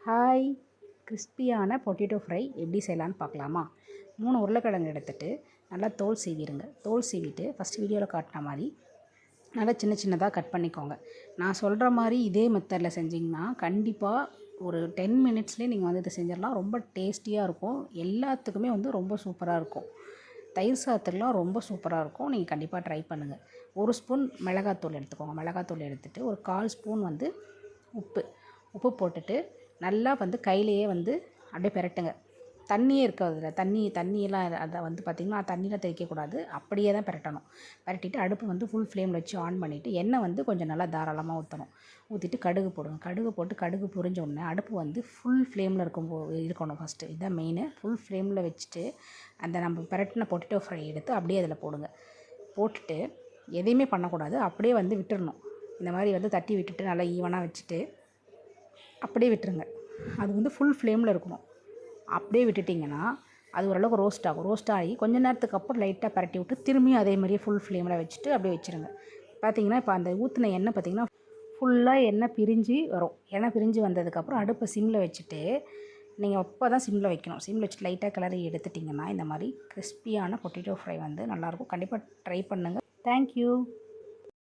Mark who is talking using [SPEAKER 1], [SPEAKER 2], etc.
[SPEAKER 1] Hi, கிறிஸ்பியான potato fry எப்படி செய்யலான்னு பார்க்கலாமா? 3 உருளைக்கிழங்கு எடுத்துகிட்டு நல்லா தோல் சீவிடுங்க. தோல் சீவிட்டு ஃபஸ்ட் வீடியோவில் காட்டின மாதிரி நல்லா சின்ன சின்னதாக கட் பண்ணிக்கோங்க. நான் சொல்கிற மாதிரி இதே மெத்தடில் செஞ்சிங்கன்னா கண்டிப்பாக ஒரு 10 மினிட்ஸ்லேயே நீங்கள் வந்து இதை செஞ்சிடலாம். ரொம்ப டேஸ்டியாக இருக்கும். எல்லாத்துக்குமே வந்து ரொம்ப சூப்பராக இருக்கும். தயிர் சாதத்துக்கெலாம் ரொம்ப சூப்பராக இருக்கும். நீங்கள் கண்டிப்பாக ட்ரை பண்ணுங்கள். 1 ஸ்பூன் மிளகாத்தூள் எடுத்துக்கோங்க. மிளகாத்தூள் எடுத்துகிட்டு ஒரு 1/4 ஸ்பூன் வந்து உப்பு போட்டுட்டு நல்லா வந்து கையிலேயே வந்து அப்படியே பெரட்டுங்க. தண்ணியே இருக்காது அதில். தண்ணியெல்லாம் அதை வந்து பார்த்திங்கன்னா தண்ணியில் தெளிக்கக்கூடாது. அப்படியே தான் பெரட்டணும். பெரட்டிட்டு அடுப்பு வந்து ஃபுல் ஃப்ளேமில் வச்சு ஆன் பண்ணிவிட்டு எண்ணெய் வந்து கொஞ்சம் நல்லா தாராளமாக ஊற்றணும். ஊற்றிட்டு கடுகு போடுங்க. கடுகு போட்டு கடுகு பொரிஞ்ச உடனே அடுப்பு வந்து ஃபுல் ஃப்ளேமில் இருக்கணும் ஃபஸ்ட்டு. இதுதான் மெயினு. ஃபுல் ஃப்ளேமில் வச்சுட்டு அந்த நம்ம பெரட்டின பொட்டேட்டோ ஃப்ரை எடுத்து அப்படியே அதில் போடுங்க. போட்டுட்டு எதையுமே பண்ணக்கூடாது. அப்படியே வந்து விட்டுறணும். இந்த மாதிரி வந்து தட்டி விட்டுட்டு நல்லா ஈவனாக வச்சுட்டு அப்படியே விட்டுருங்க. அது வந்து ஃபுல் ஃப்ளேமில் இருக்கணும். அப்படியே விட்டுட்டிங்கன்னா அது ஓரளவுக்கு ரோஸ்ட் ஆகும். ரோஸ்ட் ஆகி கொஞ்ச நேரத்துக்கு அப்புறம் லைட்டாக பரட்டி விட்டு திரும்பியும் அதே மாதிரியே ஃபுல் ஃப்ளேமில் வச்சுட்டு அப்படியே வச்சுருங்க. பார்த்திங்கன்னா இப்போ அந்த ஊற்றின எண்ணெய் பார்த்திங்கன்னா ஃபுல்லாக எண்ணெய் பிரிஞ்சு வரும். எண்ணெய் பிரிஞ்சு வந்ததுக்கப்புறம் அடுப்பை சிம்மில் வச்சுட்டு நீங்கள் அப்போ தான் சிம்மில் வைக்கணும். சிம்மில் வச்சுட்டு லைட்டாக கிளறி எடுத்துட்டிங்கன்னா இந்த மாதிரி கிறிஸ்பியான பொட்டேட்டோ ஃப்ரை வந்து நல்லாயிருக்கும். கண்டிப்பாக ட்ரை பண்ணுங்கள். தேங்க்யூ.